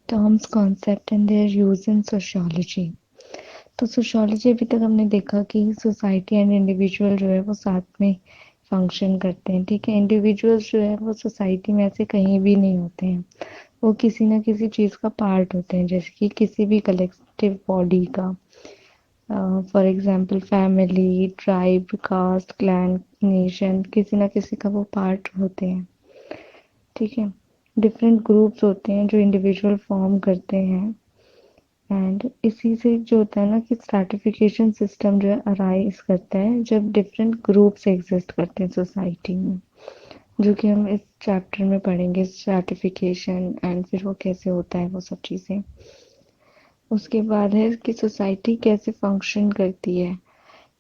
Terms concept and their use in sociology. तो sociology अभी तक हमने देखा कि सोसाइटी एंड इंडिविजुअल जो है वो साथ में फंक्शन करते हैं। ठीक है, इंडिविजुअल्स जो है वो सोसाइटी में ऐसे कहीं भी नहीं होते हैं, वो किसी ना किसी चीज़ का पार्ट होते हैं, जैसे कि किसी भी कलेक्टिव बॉडी का। For example family, tribe, caste, clan, nation, किसी ना किसी का वो पार्ट होते हैं। ठीक है, डिफरेंट ग्रुप्स होते हैं जो इंडिविजुअल फॉर्म करते हैं। एंड इसी से जो होता है ना कि स्ट्रैटिफिकेशन सिस्टम जो है अराइज करता है जब डिफरेंट ग्रुप्स एग्जिस्ट करते हैं सोसाइटी में, जो कि हम इस चैप्टर में पढ़ेंगे, स्ट्रैटिफिकेशन एंड फिर वो कैसे होता है वो सब चीज़ें। उसके बाद है कि सोसाइटी कैसे फंक्शन करती है,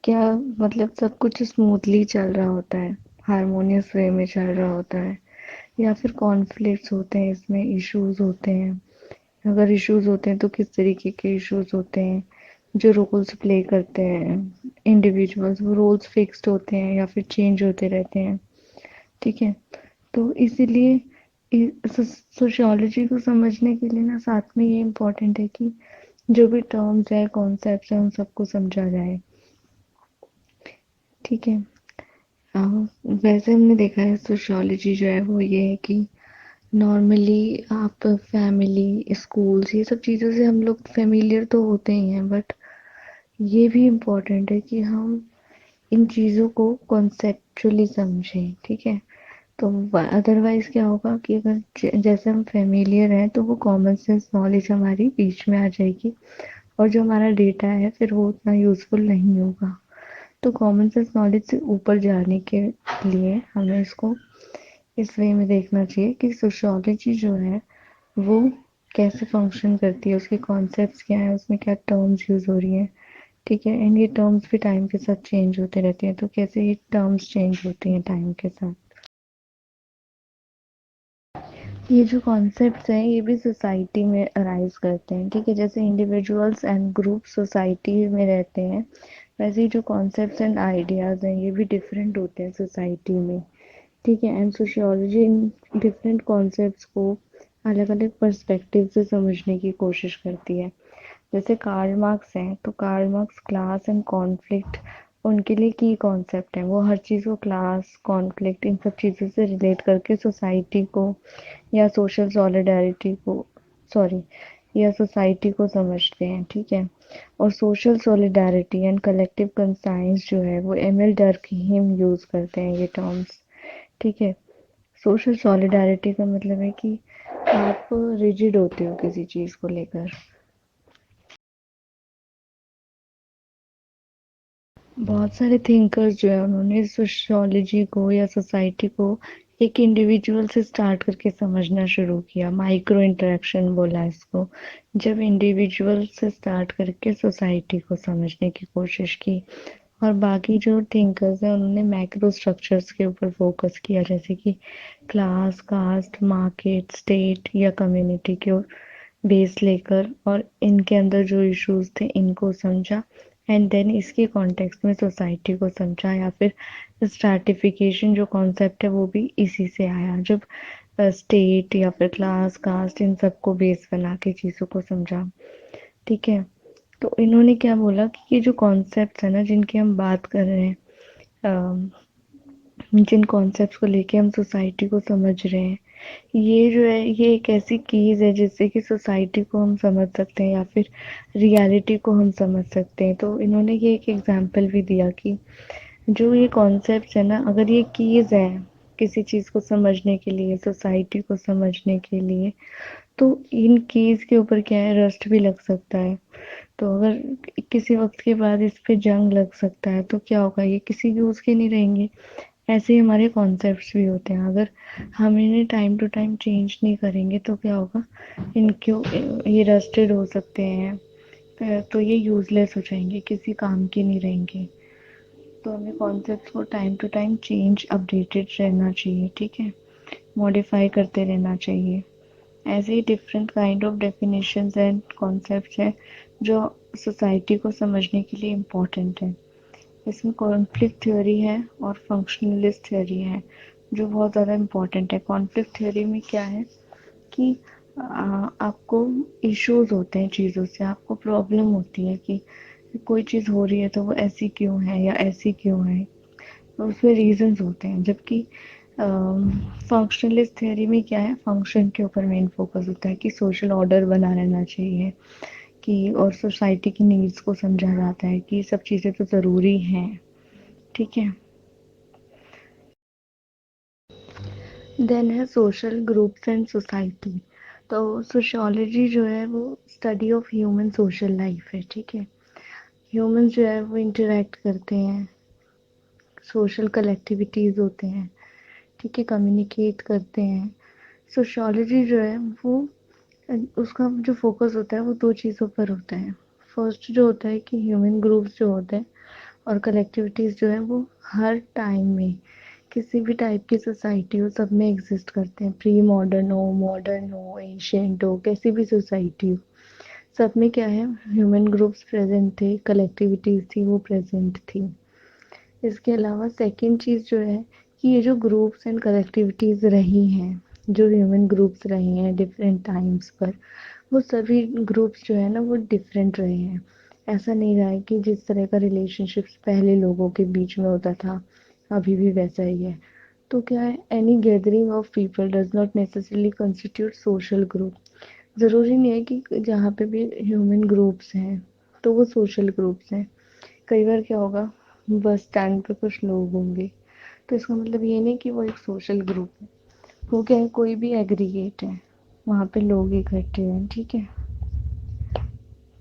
क्या मतलब सब कुछ स्मूथली चल रहा होता है, हारमोनियस वे में चल रहा होता है, या फिर कॉन्फ्लिक्ट्स होते हैं, इसमें इश्यूज होते हैं। अगर इश्यूज होते हैं तो किस तरीके के इश्यूज होते हैं, जो रोल्स प्ले करते हैं इंडिविजुअल्स, वो रोल्स फिक्स्ड होते हैं या फिर चेंज होते रहते हैं। ठीक है, तो इसीलिए सोशियोलॉजी को समझने के लिए ना साथ में ये इम्पोर्टेंट है कि जो भी टर्म्स है, कॉन्सेप्ट्स हैं, उन सबको समझा जाए। ठीक है, वैसे हमने देखा है सोशियोलॉजी जो है वो ये है कि नॉर्मली आप फैमिली, स्कूल्स, ये सब चीज़ों से हम लोग फेमिलियर तो होते ही हैं, बट ये भी इम्पोर्टेंट है कि हम इन चीज़ों को कॉन्सेप्चुअली समझें। ठीक है, तो अदरवाइज क्या होगा कि अगर जैसे हम फेमिलियर हैं तो वो कॉमन सेंस नॉलेज हमारी बीच में आ जाएगी, और जो हमारा डेटा है फिर वो उतना यूज़फुल नहीं होगा। तो कॉमन सेंस नॉलेज से ऊपर जाने के लिए हमें इसको इस वे में देखना चाहिए कि सोशियोलॉजी जो है वो कैसे फंक्शन करती है, उसके कॉन्सेप्ट्स क्या है, उसमें क्या टर्म्स यूज हो रही हैं। ठीक है, एंड ये टर्म्स भी टाइम के साथ चेंज होते रहते हैं, तो कैसे ये टर्म्स चेंज होती हैं टाइम के साथ। ये जो कॉन्सेप्ट्स हैं ये भी सोसाइटी में अराइज करते हैं। ठीक है, जैसे इंडिविजुअल्स एंड ग्रुप सोसाइटी में रहते हैं, वैसे ही जो कॉन्सेप्ट्स एंड आइडियाज हैं ये भी डिफरेंट होते हैं सोसाइटी में। ठीक है, and sociology in different concepts को अलग अलग पर्सपेक्टिव से समझने की कोशिश करती है। जैसे कार्ल मार्क्स हैं, तो Karl Marx class and conflict उनके लिए की कॉन्सेप्ट है। वो हर चीज़ को क्लास, कॉन्फ्लिक्ट, इन सब चीज़ों से रिलेट करके सोसाइटी को या सोशल सॉलिडारिटी को, सॉरी, या सोसाइटी को समझते हैं। ठीक है, और social solidarity and collective conscience जो है वो एमिल डर्कहीम यूज करते हैं ये टर्म्स। ठीक है, सोशल सॉलिडारिटी का मतलब है कि आप रिजिड होते हो किसी चीज़ को लेकर। बहुत सारे थिंकर्स जो है उन्होंने सोशियोलॉजी को या सोसाइटी को एक इंडिविजुअल से स्टार्ट करके समझना शुरू किया, माइक्रो इंटरेक्शन बोला इसको। जब इंडिविजुअल से स्टार्ट करके सोसाइटी को समझने की कोशिश की, और बाकी जो थिंकर्स हैं उन्होंने मैक्रो स्ट्रक्चर्स के ऊपर फोकस किया, जैसे कि क्लास, कास्ट, मार्केट, स्टेट या कम्युनिटी के बेस लेकर, और इनके अंदर जो इश्यूज थे इनको समझा, एंड देन इसके कॉन्टेक्स्ट में सोसाइटी को समझा, या फिर स्ट्रैटिफिकेशन जो कॉन्सेप्ट है वो भी इसी से आया, जब स्टेट या फिर क्लास, कास्ट, इन सबको बेस बना के चीज़ों को समझा। ठीक है, तो इन्होंने क्या बोला कि ये जो कॉन्सेप्ट है ना जिनकी हम बात कर रहे हैं, जिन कॉन्सेप्ट्स को लेके हम सोसाइटी को समझ रहे हैं, ये जो है ये एक ऐसी कीज है जिससे कि सोसाइटी को हम समझ सकते हैं या फिर रियलिटी को हम समझ सकते हैं। तो इन्होंने ये एक एग्जांपल भी दिया कि जो ये कॉन्सेप्ट्स है ना, अगर ये कीज है किसी चीज़ को समझने के लिए, सोसाइटी को समझने के लिए, तो इन कीज के ऊपर क्या है, रस्ट भी लग सकता है। तो अगर किसी वक्त के बाद इस पे जंग लग सकता है तो क्या होगा, ये किसी यूज़ के नहीं रहेंगे। ऐसे ही हमारे कॉन्सेप्ट्स भी होते हैं, अगर हम इन्हें टाइम टू टाइम चेंज नहीं करेंगे तो क्या होगा, इनक्यों ये रस्टेड हो सकते हैं, तो ये यूज़लेस हो जाएंगे, किसी काम के नहीं रहेंगे। तो हमें कॉन्सेप्ट्स को time to time change, updated रहना चाहिए। ठीक है, मॉडिफाई करते रहना चाहिए। ऐसे ही different kind of definitions and concepts हैं जो सोसाइटी को समझने के लिए इम्पोर्टेंट है। इसमें कॉन्फ्लिक्ट थ्योरी है और फंक्शनलिस्ट थ्योरी है जो बहुत ज़्यादा इम्पोर्टेंट है। कॉन्फ्लिक्ट थ्योरी में क्या है कि आपको इश्यूज होते हैं चीज़ों से, आपको प्रॉब्लम होती है कि कोई चीज़ हो रही है तो वो ऐसी क्यों है या ऐसी क्यों है, और उसमें रीजंस होते हैं। जबकि फंक्शनलिस्ट थ्योरी में क्या है, फंक्शन के ऊपर मेन फोकस होता है कि सोशल ऑर्डर बना रहना चाहिए, कि और सोसाइटी की नीड्स को समझा जाता है कि सब चीज़ें तो ज़रूरी हैं। ठीक है। देन है सोशल ग्रुप्स एंड सोसाइटी। तो सोशियोलॉजी जो है वो study of human social life है। ठीक है। ह्यूमंस जो है वो इंटरेक्ट करते हैं, सोशल कलेक्टिविटीज़ होते हैं। ठीक है, कम्युनिकेट करते हैं। सोशियोलॉजी जो है वो उसका जो फोकस होता है वो दो चीज़ों पर होता है। फर्स्ट जो होता है कि ह्यूमन ग्रुप्स जो होते हैं और कलेक्टिविटीज़ जो है वो हर टाइम में किसी भी टाइप की सोसाइटी हो सब में एग्जिस्ट करते हैं, प्री मॉडर्न हो, एंशियंट हो, कैसी भी सोसाइटी हो, सब में क्या है, ह्यूमन ग्रुप्स प्रेजेंट थे, कलेक्टिविटीज़ थी वो प्रेजेंट थी। इसके अलावा सेकंड चीज़ जो है कि ये जो ग्रुप्स एंड कलेक्टिविटीज़ रही हैं, जो ह्यूमन ग्रुप्स रहे हैं डिफरेंट टाइम्स पर, वो सभी ग्रुप्स जो है ना वो डिफरेंट रहे हैं। ऐसा नहीं रहा है कि जिस तरह का रिलेशनशिप्स पहले लोगों के बीच में होता था अभी भी वैसा ही है। तो क्या है, any gathering of people does not necessarily constitute social group. ज़रूरी नहीं है कि जहाँ पे भी ह्यूमन ग्रुप्स हैं तो वो सोशल ग्रुप्स हैं। कई बार क्या होगा, बस स्टैंड पे कुछ लोग होंगे तो इसका मतलब ये नहीं कि वो एक सोशल ग्रुप है। वो क्या है, कोई भी एग्रीगेट है, वहाँ पे लोग इकट्ठे हैं। ठीक है।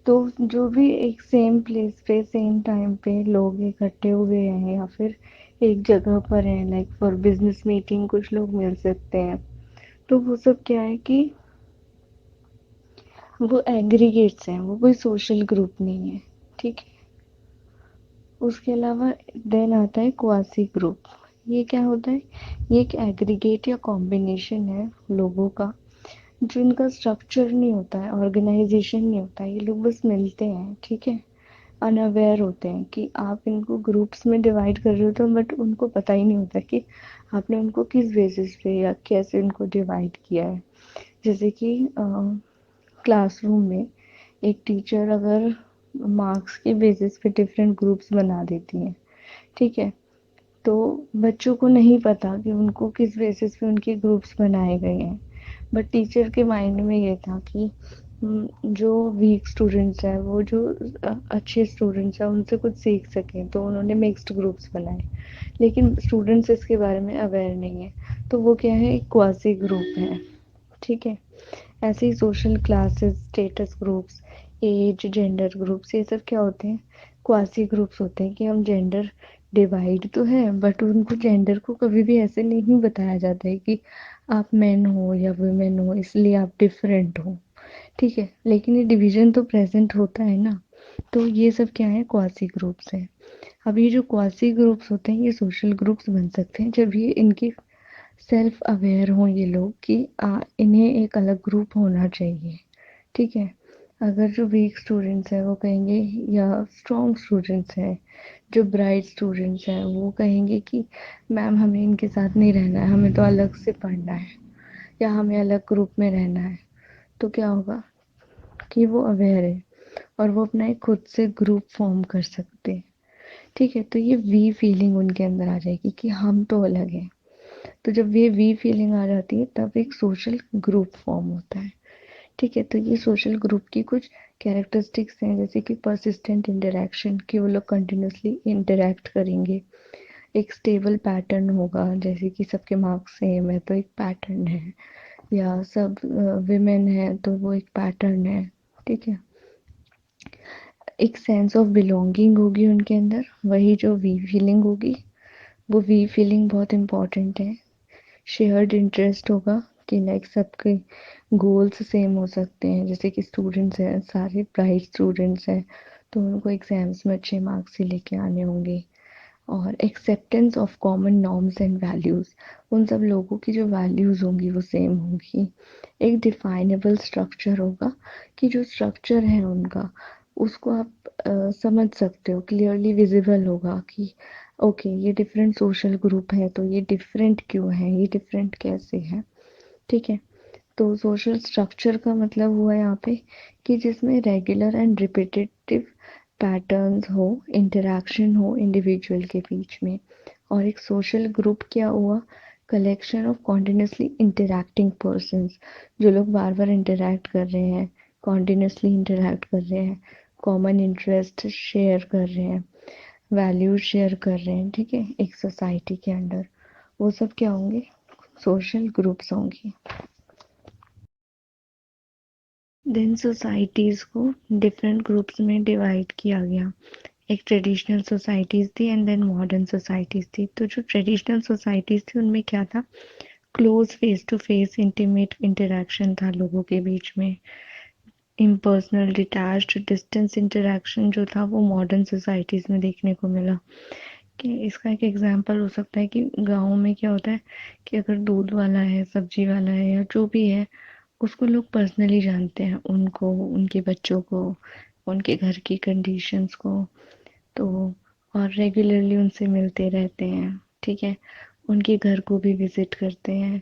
तो जो भी एक सेम प्लेस पे सेम टाइम पे लोग इकट्ठे हुए हैं या फिर एक जगह पर हैं, लाइक फॉर बिजनेस मीटिंग कुछ लोग मिल सकते हैं, तो वो सब क्या है कि वो एग्रीगेट्स हैं, वो कोई सोशल ग्रुप नहीं है। ठीक है। उसके अलावा देन आता है क्वासी ग्रुप। ये क्या होता है, ये एक एग्रीगेट या कॉम्बिनेशन है लोगों का, जिनका स्ट्रक्चर नहीं होता है, ऑर्गेनाइजेशन नहीं होता है, ये लोग बस मिलते हैं। ठीक है। अनअवेयर होते हैं कि आप इनको ग्रुप्स में डिवाइड कर रहे हो, तो बट उनको पता ही नहीं होता कि आपने उनको किस बेसिस पे या कैसे उनको डिवाइड किया है। जैसे कि क्लासरूम में एक टीचर अगर मार्क्स के बेसिस पे डिफरेंट ग्रुप्स बना देती हैं, ठीक है, तो बच्चों को नहीं पता कि उनको किस बेसिस पे उनके ग्रुप्स बनाए गए हैं। बट टीचर के माइंड में ये था कि जो वीक स्टूडेंट्स हैं वो जो अच्छे स्टूडेंट्स हैं उनसे कुछ सीख सकें, तो उन्होंने मिक्स्ड ग्रुप्स बनाए। लेकिन स्टूडेंट्स इसके बारे में अवेयर नहीं है, तो वो क्या है, एक क्वासी ग्रुप है। ठीक है। ऐसे ही social classes, status groups, age, gender groups, ये सब क्या होते हैं, क्वासी ग्रुप्स होते हैं कि हम जेंडर डिवाइड तो है बट उनको जेंडर को कभी भी ऐसे नहीं बताया जाता है कि आप मैन हो या वुमेन हो इसलिए आप डिफरेंट हो। ठीक है, लेकिन ये डिवीजन तो प्रेजेंट होता है ना। तो ये सब क्या है, क्वासी ग्रुप्स है। अब ये जो क्वासी ग्रुप्स होते हैं ये सोशल ग्रुप्स बन सकते हैं जब ये इनकी सेल्फ अवेयर हों ये लोग कि इन्हें एक अलग ग्रुप होना चाहिए। ठीक है। अगर जो वीक स्टूडेंट्स हैं वो कहेंगे, या स्ट्रॉन्ग स्टूडेंट्स हैं, जो ब्राइट स्टूडेंट्स हैं वो कहेंगे कि मैम हमें इनके साथ नहीं रहना है, हमें तो अलग से पढ़ना है या हमें अलग ग्रुप में रहना है, तो क्या होगा कि वो अवेयर है और वो अपना एक खुद से ग्रुप फॉर्म कर सकते हैं। ठीक है, तो ये वी फीलिंग उनके अंदर आ जाएगी कि हम तो अलग हैं। तो जब ये वी फीलिंग आ जाती है तब एक सोशल ग्रुप फॉर्म होता है। ठीक है, तो ये सोशल ग्रुप की कुछ कैरेक्टरिस्टिक्स हैं, जैसे कि परसिस्टेंट इंटरेक्शन, कि वो लोग कंटिन्यूसली इंटरेक्ट करेंगे। एक स्टेबल पैटर्न होगा, जैसे कि सबके मार्क्स सेम है तो एक पैटर्न है, या सब विमेन है तो वो एक पैटर्न है। ठीक है। एक सेंस ऑफ बिलोंगिंग होगी उनके अंदर, वही जो वी फीलिंग होगी, वो वी फीलिंग बहुत इम्पॉर्टेंट है। शेयर्ड इंटरेस्ट होगा कि लाइक सबके गोल्स सेम हो सकते हैं, जैसे कि स्टूडेंट्स हैं, सारे ब्राइट स्टूडेंट्स हैं तो उनको एग्जाम्स में अच्छे मार्क्स ही लेके आने होंगे। और acceptance of common norms and values, उन सब लोगों की जो वैल्यूज़ होंगी वो सेम होंगी। एक डिफाइनेबल स्ट्रक्चर होगा कि जो स्ट्रक्चर है उनका, उसको आप समझ सकते हो, क्लियरली विजिबल होगा कि ओके ये डिफरेंट सोशल ग्रुप है तो ये डिफरेंट क्यों है, ये डिफरेंट कैसे है। ठीक है। तो सोशल स्ट्रक्चर का मतलब हुआ यहाँ पे कि जिसमें रेगुलर एंड रिपीटेटिव पैटर्न्स हो, इंटरेक्शन हो इंडिविजुअल के बीच में। और एक सोशल ग्रुप क्या हुआ, collection of continuously interacting persons, जो लोग बार बार इंटरैक्ट कर रहे हैं, कॉन्टिन्यूसली इंटरैक्ट कर रहे हैं, कॉमन इंटरेस्ट शेयर कर रहे हैं, वैल्यूज शेयर कर रहे हैं, ठीक है, एक सोसाइटी के अंडर। वो सब क्या होंगे, सोशल ग्रुप्स होंगी। देन सोसाइटीज को डिफरेंट ग्रुप्स में डिवाइड किया गया। एक ट्रेडिशनल सोसाइटीज थी एंड देन मॉडर्न सोसाइटीज थी। तो जो ट्रेडिशनल सोसाइटीज थी उनमें क्या था, close face to face intimate interaction था लोगों के बीच में। इम्पर्सनल डिटैच्ड डिस्टेंस इंटरेक्शन जो था वो मॉडर्न सोसाइटीज में देखने को मिला। कि इसका एक एग्जांपल हो सकता है कि गाँव में क्या होता है कि अगर दूध वाला है, सब्जी वाला है, या जो भी है, उसको लोग पर्सनली जानते हैं, उनको, उनके बच्चों को, उनके घर की कंडीशंस को। तो और रेगुलरली उनसे मिलते रहते हैं, ठीक है, उनके घर को भी विजिट करते हैं,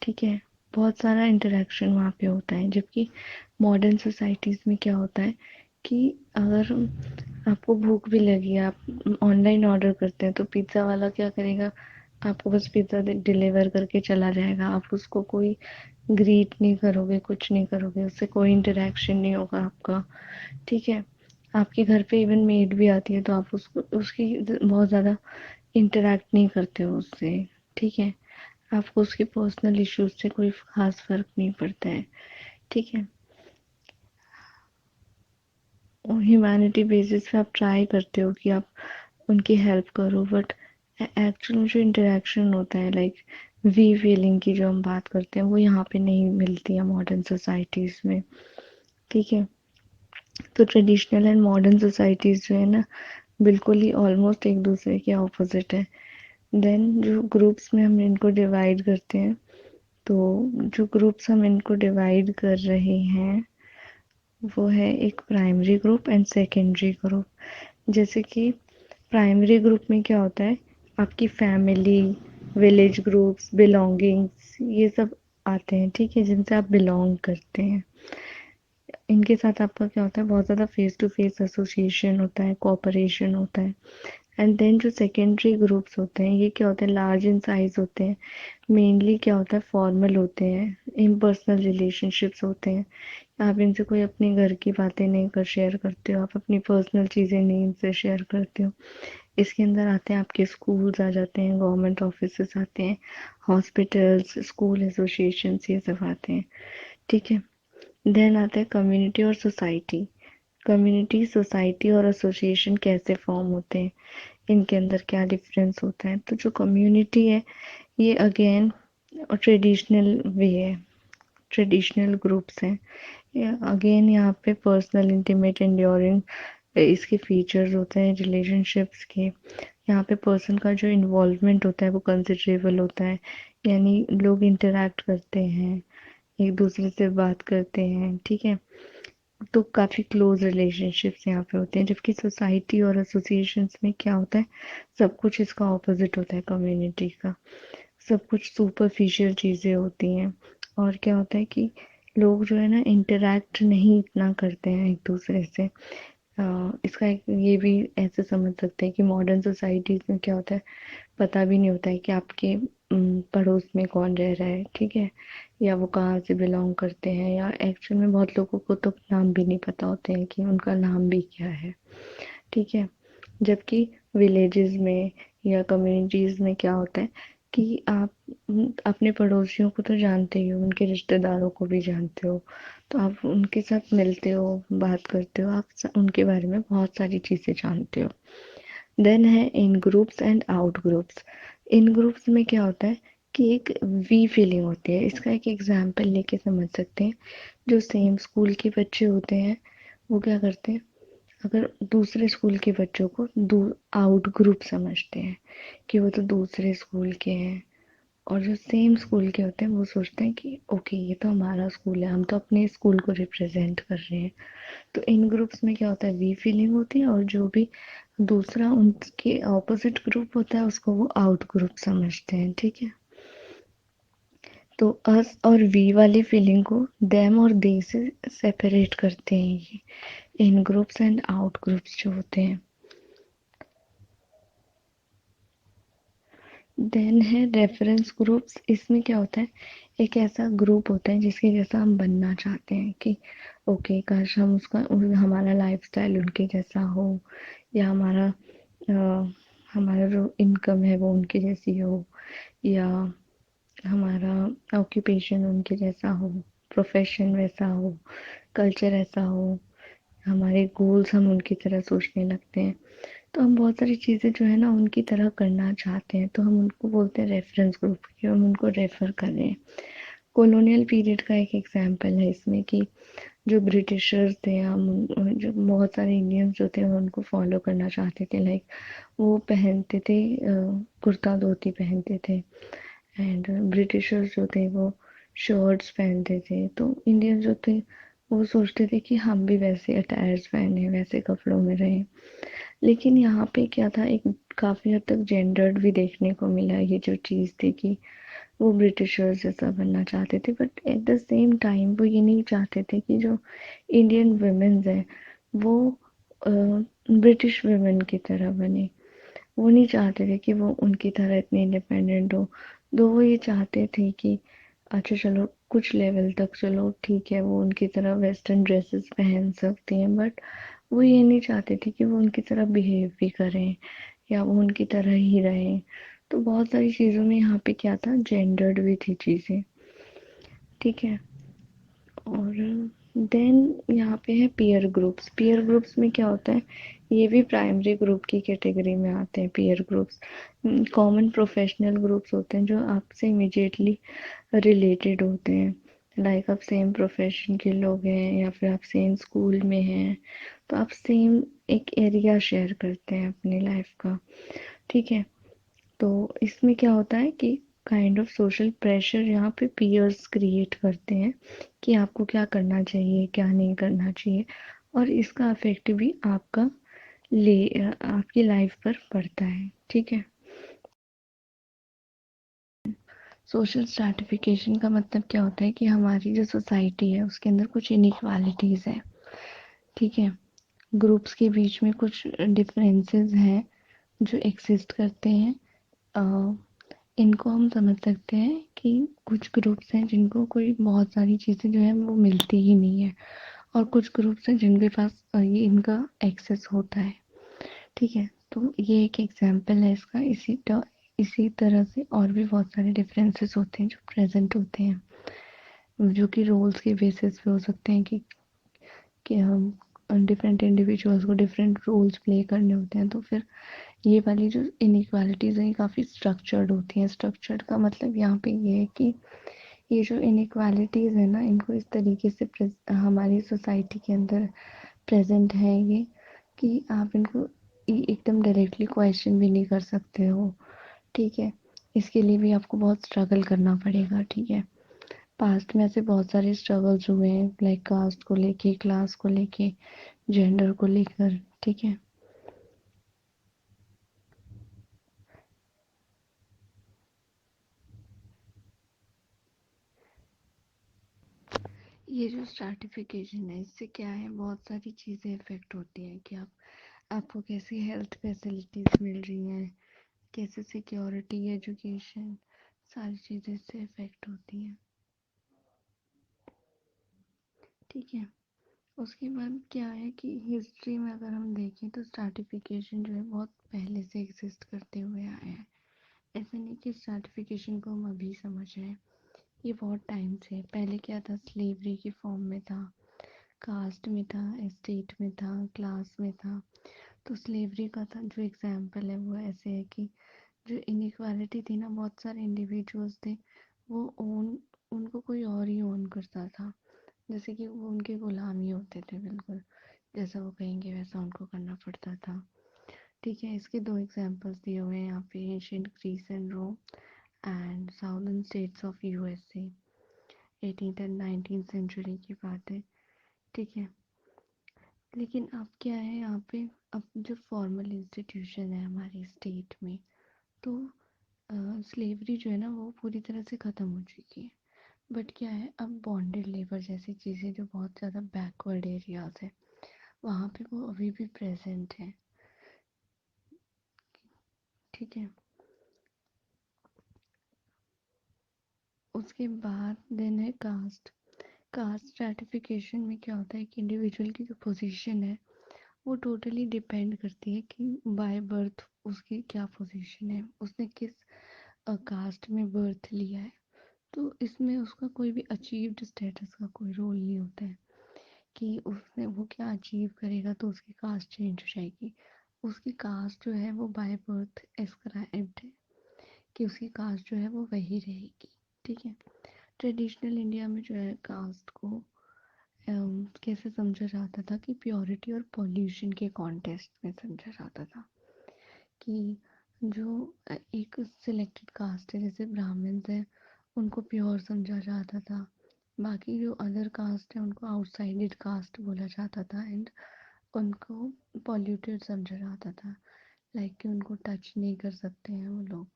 ठीक है, बहुत सारा इंटरेक्शन वहाँ पे होता है। जबकि मॉडर्न सोसाइटीज़ में क्या होता है कि अगर आपको भूख भी लगी, आप ऑनलाइन ऑर्डर करते हैं, तो पिज़्ज़ा वाला क्या करेगा, आपको बस पिज़्ज़ा डिलीवर करके चला जाएगा। आप उसको कोई ग्रीट नहीं करोगे, कुछ नहीं करोगे, उससे कोई इंटरेक्शन नहीं होगा आपका, ठीक है। आपके घर पे इवन मेड भी आती है तो आप उसको उसकी बहुत ज़्यादा इंटरेक्ट नहीं करते हो उससे, ठीक है। आपको उसके पर्सनल इश्यूज से कोई खास फर्क नहीं पड़ता है, ठीक है। और ह्यूमैनिटी बेसिस पे आप ट्राई करते हो कि आप उनकी हेल्प करो, बट एक्चुअल में जो इंटरेक्शन होता है, लाइक वी फीलिंग की जो हम बात करते हैं, वो यहाँ पे नहीं मिलती है मॉडर्न सोसाइटीज़ में, ठीक है। तो ट्रेडिशनल एंड मॉडर्न सोसाइटीज़ जो है ना, बिल्कुल ही ऑलमोस्ट एक दूसरे के ऑपोजिट है। देन जो ग्रुप्स में हम इनको डिवाइड करते हैं, तो जो ग्रुप्स हम इनको डिवाइड कर रहे हैं वो है एक primary group and secondary group. जैसे कि प्राइमरी ग्रुप में क्या होता है, आपकी फैमिली, विलेज ग्रुप्स, बिलोंगिंग्स, ये सब आते हैं, ठीक है, जिनसे आप बिलोंग करते हैं। इनके साथ आपका क्या होता है, बहुत ज़्यादा फेस टू फेस एसोसिएशन होता है, कोऑपरेशन होता है। एंड देन जो सेकेंडरी ग्रुप्स होते हैं, ये क्या होते हैं, लार्ज इन साइज होते हैं। मेनली क्या होता है, फॉर्मल होते हैं, इम्पर्सनल रिलेशनशिप्स होते हैं। आप इनसे कोई अपने घर की बातें नहीं कर शेयर करते हो, आप अपनी पर्सनल चीज़ें नहीं इनसे शेयर करते हो। इसके अंदर आते हैं आपके स्कूल्स आ जाते हैं, गवर्नमेंट ऑफिसेस आते हैं, हॉस्पिटल्स, स्कूल एसोसिएशंस, ये सब आते हैं, ठीक है। देन आता है कम्युनिटी और सोसाइटी। कम्युनिटी, सोसाइटी और एसोसिएशन कैसे फॉर्म होते हैं, इनके अंदर क्या डिफरेंस होता है। तो जो कम्युनिटी है, ये अगेन ट्रेडिशनल वे है, ट्रेडिशनल ग्रुप्स हैं। अगेन यहाँ पे पर्सनल, इंटीमेट, एंड्योरिंग इसके फीचर्स होते हैं रिलेशनशिप्स के। यहाँ पे पर्सन का जो इन्वॉल्वमेंट होता है वो कंसिडरेबल होता है, यानी लोग इंटरेक्ट करते हैं, एक दूसरे से बात करते हैं, ठीक है। तो काफ़ी क्लोज रिलेशनशिप्स यहाँ पे होते हैं। जबकि सोसाइटी और एसोसिएशंस में क्या होता है, सब कुछ इसका ऑपोजिट होता है कम्युनिटी का। सब कुछ सुपरफिशियल चीज़ें होती हैं। और क्या होता है कि लोग जो है ना, इंटरेक्ट नहीं इतना करते हैं एक दूसरे से। इसका एक ये भी ऐसे समझ सकते हैं कि मॉडर्न सोसाइटीज़ में क्या होता है, पता भी नहीं होता है कि आपके पड़ोस में कौन रह रहा है, ठीक है, या वो कहाँ से बिलोंग करते हैं, या एक्चुअल में बहुत लोगों को तो नाम भी नहीं पता होते हैं कि उनका नाम भी क्या है, ठीक है। जबकि विलेजेस में या कम्युनिटीज़ में क्या होता है कि आप अपने पड़ोसियों को तो जानते ही हो, उनके रिश्तेदारों को भी जानते हो, तो आप उनके साथ मिलते हो, बात करते हो, आप उनके बारे में बहुत सारी चीज़ें जानते हो। देन है in groups and out groups. In groups में क्या होता है कि एक वी फीलिंग होती है। इसका एक एग्जांपल लेके समझ सकते हैं। जो सेम स्कूल के बच्चे होते हैं, वो क्या करते हैं, अगर दूसरे स्कूल के बच्चों को आउट ग्रुप समझते हैं कि वो तो दूसरे स्कूल के हैं। और जो सेम स्कूल के होते हैं वो सोचते हैं कि ओके, ये तो हमारा स्कूल है, हम तो अपने स्कूल को रिप्रेजेंट कर रहे हैं। तो इन ग्रुप्स में क्या होता है, वी फीलिंग होती है, और जो भी दूसरा उनके ऑपोजिट ग्रुप होता है उसको वो आउट ग्रुप समझते हैं, ठीक है। तो अस और वी वाली फीलिंग को देम और दे से सेपरेट करते हैं ये इन ग्रुप्स एंड आउट ग्रुप्स जो होते हैं। देन है रेफरेंस ग्रुप्स। इसमें क्या होता है, एक ऐसा ग्रुप होता है जिसके जैसा हम बनना चाहते हैं कि ओके काश हम उसका हमारा लाइफस्टाइल उनके जैसा हो, या हमारा जो इनकम है वो उनके जैसी हो, या हमारा ऑक्यूपेशन उनके जैसा हो, प्रोफेशन वैसा हो, कल्चर ऐसा हो, हमारे गोल्स हम उनकी तरह सोचने लगते हैं। तो हम बहुत सारी चीज़ें जो है ना उनकी तरह करना चाहते हैं, तो हम उनको बोलते हैं रेफरेंस ग्रुप कि हम उनको रेफर कर रहे हैं। कॉलोनियल पीरियड का एक एग्जांपल है इसमें कि जो ब्रिटिशर्स थे, हम जो बहुत सारे इंडियंस जो थे वो उनको फॉलो करना चाहते थे। लाइक वो पहनते थे कुर्ता धोती पहनते थे, एंड ब्रिटिशर्स जो थे वो शर्ट्स पहनते थे। तो इंडियन जो थे वो सोचते थे कि हम भी वैसे अटायर्स पहने, वैसे कपड़ों में रहें। लेकिन यहाँ पे क्या था, एक काफ़ी हद तक जेंडर्ड भी देखने को मिला ये जो चीज़ थी कि वो ब्रिटिशर्स जैसा बनना चाहते थे, but at the same time वो ये नहीं चाहते थे कि जो इंडियन वुमेन्स हैं वो ब्रिटिश वुमेन की तरह बने। वो नहीं चाहते थे कि वो उनकी तरह इतने इंडिपेंडेंट हो। दो वो ये चाहते थे कि अच्छा चलो कुछ लेवल तक चलो ठीक है वो उनकी तरह वेस्टर्न ड्रेसेस पहन सकती हैं, बट वो ये नहीं चाहते थे कि वो उनकी तरह बिहेव भी करें या वो उनकी तरह ही रहें। तो बहुत सारी चीज़ों में यहाँ पे क्या था, जेंडर्ड भी थी चीज़ें। ठीक है। और देन यहाँ पे है पीयर ग्रुप्स। पीयर ग्रुप्स में क्या होता है, ये भी प्राइमरी ग्रुप की कैटेगरी में आते हैं peer groups. Common professional groups होते हैं जो आपसे इमिडिएटली रिलेटेड होते हैं। लाइक आप सेम प्रोफेशन के लोग हैं या फिर आप सेम स्कूल में हैं, तो आप सेम एक एरिया शेयर करते हैं अपनी लाइफ का। ठीक है। तो इसमें क्या होता है कि काइंड ऑफ सोशल प्रेशर यहाँ पे पीयर्स क्रिएट करते हैं कि आपको क्या करना चाहिए क्या नहीं करना चाहिए, और इसका इफेक्ट भी आपकी लाइफ पर पड़ता है। ठीक है। सोशल स्ट्रैटिफिकेशन का मतलब क्या होता है कि हमारी जो सोसाइटी है उसके अंदर कुछ इनइक्वालिटीज़ है। ठीक है। ग्रुप्स के बीच में कुछ डिफरेंसेस हैं जो एग्जिस्ट करते हैं। अ, इनको हम समझ सकते हैं कि कुछ ग्रुप्स हैं जिनको कोई बहुत सारी चीज़ें जो है वो मिलती ही नहीं है, और कुछ ग्रुप्स हैं जिनके पास ये इनका एक्सेस होता है। ठीक है। तो ये एक एग्जांपल है इसका। इसी तरह से और भी बहुत सारे डिफरेंसेस होते हैं जो प्रेजेंट होते हैं, जो कि रोल्स के बेसिस पे हो सकते हैं कि हम डिफरेंट इंडिविजुअल्स को डिफरेंट रोल्स प्ले करने होते हैं। तो फिर ये वाली जो इनइक्वालिटीज़ हैं काफ़ी स्ट्रक्चर्ड होती हैं। स्ट्रक्चर्ड का मतलब यहाँ पे ये है कि ये जो इनइक्वालिटीज़ है ना इनको इस तरीके से हमारी सोसाइटी के अंदर प्रेजेंट है ये, कि आप इनको एकदम डायरेक्टली क्वेश्चन भी नहीं कर सकते हो। ठीक है। इसके लिए भी आपको बहुत स्ट्रगल करना पड़ेगा। ठीक है। पास्ट में ऐसे बहुत सारे स्ट्रगल्स हुए हैं, लाइक कास्ट को लेके, क्लास को लेके, जेंडर को लेकर। ठीक है। ये जो स्ट्रैटिफिकेशन है इससे क्या है, बहुत सारी चीज़ें इफेक्ट होती हैं कि आपको कैसी हेल्थ फैसिलिटीज़ मिल रही हैं, कैसे सिक्योरिटी, एजुकेशन, सारी चीज़ें इससे इफेक्ट होती हैं। ठीक है। उसके बाद क्या है कि हिस्ट्री में अगर हम देखें तो स्ट्रैटिफिकेशन जो है बहुत पहले से एग्जिस्ट करते हुए आया है। ऐसा नहीं कि स्ट्रैटिफिकेशन को हम अभी समझ रहे हैं, ये बहुत टाइम से। पहले क्या था, स्लेवरी की फॉर्म में था, कास्ट में था, एस्टेट में था, क्लास में था। तो स्लेवरी का था जो एग्जाम्पल है वो ऐसे है कि जो इनइक्वालिटी थी ना, बहुत सारे इंडिविजुअल्स थे वो ओन उनको कोई और ही ओन करता था, जैसे कि वो उनके गुलाम ही होते थे बिल्कुल, जैसा वो कहेंगे वैसा उनको करना पड़ता था। ठीक है। इसके दो एग्जांपल्स दिए हुए हैं यहाँ पे, ancient Greece and Rome and southern states of USA. 18th एंड 19th सेंचुरी की बात है। ठीक है। लेकिन अब क्या है यहाँ पे, अब जो फॉर्मल इंस्टीट्यूशन है हमारी स्टेट में, तो स्लेवरी जो है ना वो पूरी तरह से ख़त्म हो चुकी है। बट क्या है, अब बॉन्डेड लेबर जैसी चीज़ें जो बहुत ज़्यादा बैकवर्ड एरियाज है वहाँ पे वो अभी भी प्रेजेंट है। ठीक है, उसके बाद देन है कास्ट। कास्ट स्ट्रैटिफिकेशन में क्या होता है कि इंडिविजुअल की जो पोजीशन है वो टोटली डिपेंड करती है कि बाय बर्थ उसकी क्या पोजीशन है, उसने किस कास्ट में बर्थ लिया है। तो इसमें उसका कोई भी अचीव्ड स्टेटस का कोई रोल नहीं होता है कि उसने वो क्या अचीव करेगा तो उसकी कास्ट चेंज हो जाएगी। उसकी कास्ट जो है वो बाय बर्थ एस्क्राइब्ड है कि उसकी कास्ट जो है वो वही रहेगी। ठीक है, ट्रेडिशनल इंडिया में जो है कास्ट को कैसे समझा जाता था कि प्योरिटी और पॉल्यूशन के कॉन्टेस्ट में समझा जाता था कि जो एक सिलेक्टेड कास्ट है जैसे ब्राह्मण्स है उनको प्योर समझा जाता था, बाकी जो अदर कास्ट है उनको आउटसाइडेड कास्ट बोला जाता था एंड उनको पॉल्यूटेड समझा जाता था। लाइक कि उनको टच नहीं कर सकते हैं वो लोग,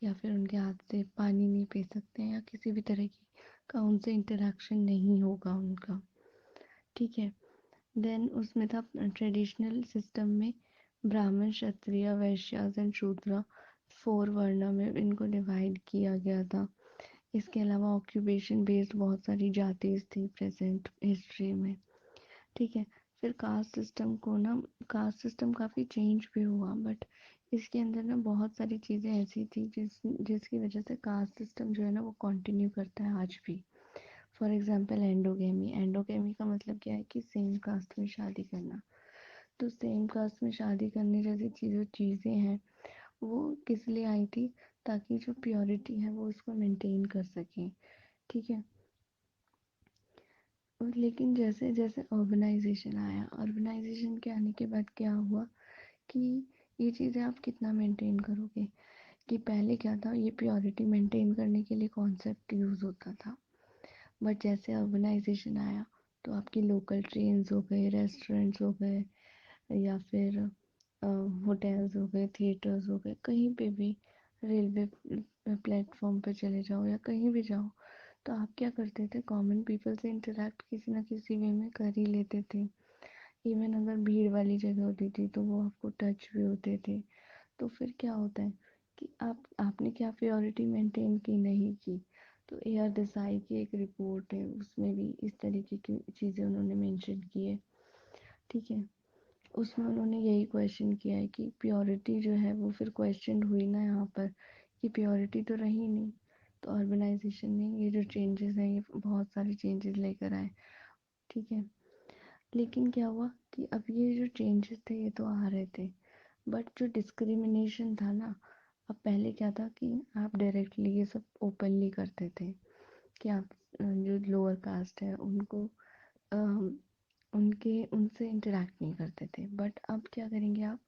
या फिर उनके हाथ से पानी नहीं पी सकते हैं, या किसी भी तरह की का उनसे इंटरेक्शन नहीं होगा उनका। ठीक है, देन उसमें था ट्रेडिशनल सिस्टम में ब्राह्मण क्षत्रिय वैश्यास एंड शूद्र 4 वर्ण में इनको डिवाइड किया गया था। इसके अलावा ऑक्यूपेशन बेस्ड बहुत सारी जातिज थी प्रेजेंट हिस्ट्री में। ठीक है, फिर कास्ट सिस्टम को ना, कास्ट सिस्टम काफ़ी चेंज भी हुआ बट इसके अंदर ना बहुत सारी चीज़ें ऐसी थी जिसकी वजह से कास्ट सिस्टम जो है ना वो कंटिन्यू करता है आज भी। For example endogamy. एंडोगेमी का मतलब क्या है कि सेम कास्ट में शादी करना। तो सेम कास्ट में शादी करने जैसी चीज़ें हैं वो किस लिए आई थी, ताकि जो प्योरिटी है वो उसको मेंटेन कर सकें। ठीक है, और लेकिन जैसे जैसे अर्बनाइजेशन आया, अर्बनाइजेशन के आने के बाद क्या हुआ कि ये चीज़ें आप कितना मेंटेन करोगे। कि पहले क्या था, ये प्योरिटी मेंटेन करने के लिए कॉन्सेप्ट यूज़ होता था, बट जैसे अर्बनाइजेशन आया तो आपकी लोकल ट्रेन्स हो गए, रेस्टोरेंट्स हो गए, या फिर होटल्स हो गए, थिएटर्स हो गए, कहीं पे भी रेलवे प्लेटफॉर्म पे चले जाओ या कहीं भी जाओ तो आप क्या करते थे, कॉमन पीपल से इंटरेक्ट किसी ना किसी वे में कर ही लेते थे। इवन अगर भीड़ वाली जगह होती थी तो वो आपको टच भी होते थे। तो फिर क्या होता है कि आपने क्या प्योरिटी मेंटेन की, नहीं की। तो एआर देसाई की एक रिपोर्ट है उसमें भी इस तरीके की चीज़ें उन्होंने मेंशन की है। ठीक है, उसमें उन्होंने यही क्वेश्चन किया है कि प्योरिटी जो है वो फिर क्वेश्चन हुई ना यहाँ पर, कि प्योरिटी तो रही नहीं। तो अर्बनाइजेशन ने ये जो चेंजेस हैं ये बहुत सारे चेंजेस लेकर आए। ठीक है, लेकिन क्या हुआ कि अब ये जो चेंजेस थे ये तो आ रहे थे, बट जो डिस्क्रिमिनेशन था ना, अब पहले क्या था कि आप डायरेक्टली ये सब ओपनली करते थे कि आप जो लोअर कास्ट है उनको उनके उनसे इंटरेक्ट नहीं करते थे, बट अब क्या करेंगे आप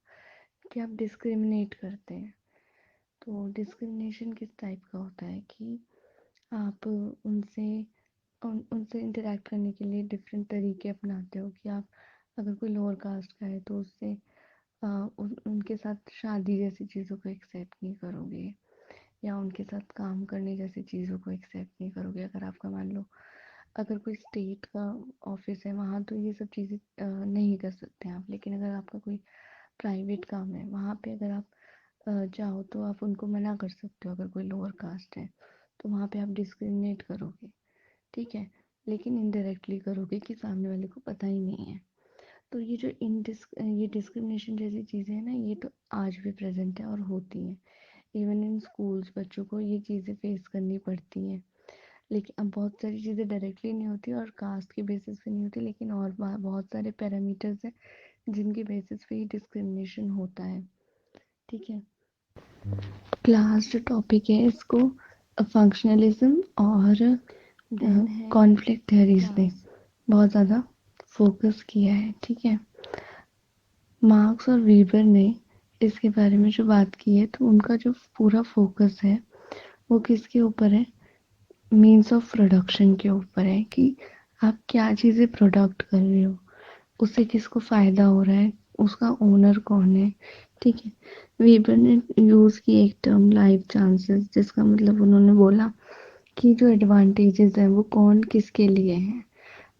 कि आप डिस्क्रिमिनेट करते हैं। तो डिस्क्रिमिनेशन किस टाइप का होता है कि आप उनसे इंटरेक्ट करने के लिए डिफरेंट तरीके अपनाते हो कि आप अगर कोई लोअर कास्ट का है तो उससे उनके साथ शादी जैसी चीज़ों को एक्सेप्ट नहीं करोगे, या उनके साथ काम करने जैसी चीज़ों को एक्सेप्ट नहीं करोगे। अगर आपका मान लो अगर कोई स्टेट का ऑफिस है वहाँ तो ये सब चीज़ें नहीं कर सकते आप, लेकिन अगर आपका कोई प्राइवेट काम है वहाँ पे अगर आप चाहो तो आप उनको मना कर सकते हो। अगर कोई लोअर कास्ट है तो वहाँ पे आप डिस्क्रिमिनेट करोगे। ठीक है, लेकिन इनडायरेक्टली करोगे कि सामने वाले को पता ही नहीं है। तो ये जो ये डिस्क्रिमिनेशन जैसी चीज़ें हैं ना ये तो आज भी प्रेजेंट है और होती हैं। इवन इन स्कूल्स बच्चों को ये चीज़ें फेस करनी पड़ती हैं। लेकिन अब बहुत सारी चीज़ें डायरेक्टली नहीं होती और कास्ट के बेसिस पे नहीं होती, लेकिन और बहुत सारे पैरामीटर्स हैं जिनके बेसिस पे ये डिस्क्रिमिनेशन होता है। ठीक है, क्लास जो टॉपिक है इसको फंक्शनलिज्म और देन है कॉन्फ्लिक्ट थ्योरीज ने बहुत ज़्यादा फोकस किया है। ठीक है, मार्क्स और वीबर ने इसके बारे में जो बात की है तो उनका जो पूरा फोकस है वो किसके ऊपर है, मीन्स ऑफ प्रोडक्शन के ऊपर है कि आप क्या चीज़ें प्रोडक्ट कर रहे हो, उससे किसको फ़ायदा हो रहा है, उसका ओनर कौन है। ठीक है, वीबर ने यूज़ की एक टर्म लाइफ चांसेस, जिसका मतलब उन्होंने बोला कि जो एडवांटेजेस हैं वो कौन किसके लिए हैं।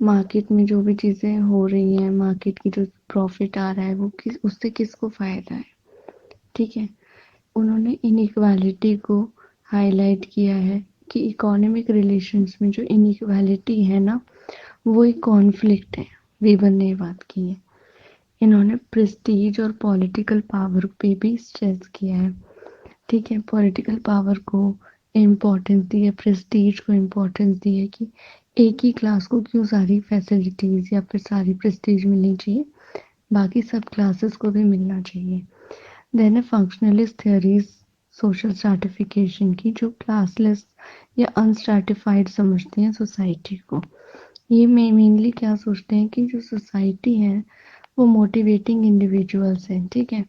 मार्केट में जो भी चीज़ें हो रही हैं, मार्केट की जो प्रॉफिट आ रहा है वो उससे किसको फ़ायदा है। ठीक है, उन्होंने इनइक्वालिटी को हाईलाइट किया है कि इकोनॉमिक रिलेशंस में जो इनइक्वालिटी है ना, वो एक कॉन्फ्लिक्ट है। वीबर ने ये बात की है। इन्होंने प्रेस्टीज और पॉलिटिकल पावर पे भी स्ट्रेस किया है। ठीक है, पॉलिटिकल पावर को इम्पोर्टेंस दी है, प्रेस्टीज को इम्पोर्टेंस दी है कि एक ही क्लास को क्यों सारी फैसिलिटीज या फिर सारी प्रेस्टीज मिलनी चाहिए, बाकी सब क्लासेस को भी मिलना चाहिए। देन है फंक्शनलिस्ट थ्योरीज सोशल स्ट्रैटिफिकेशन की, जो क्लासलेस या अनस्ट्रैटिफाइड समझते हैं सोसाइटी को। ये मेनली क्या सोचते हैं कि जो सोसाइटी है वो मोटिवेटिंग इंडिविजुअल्स हैं। ठीक है,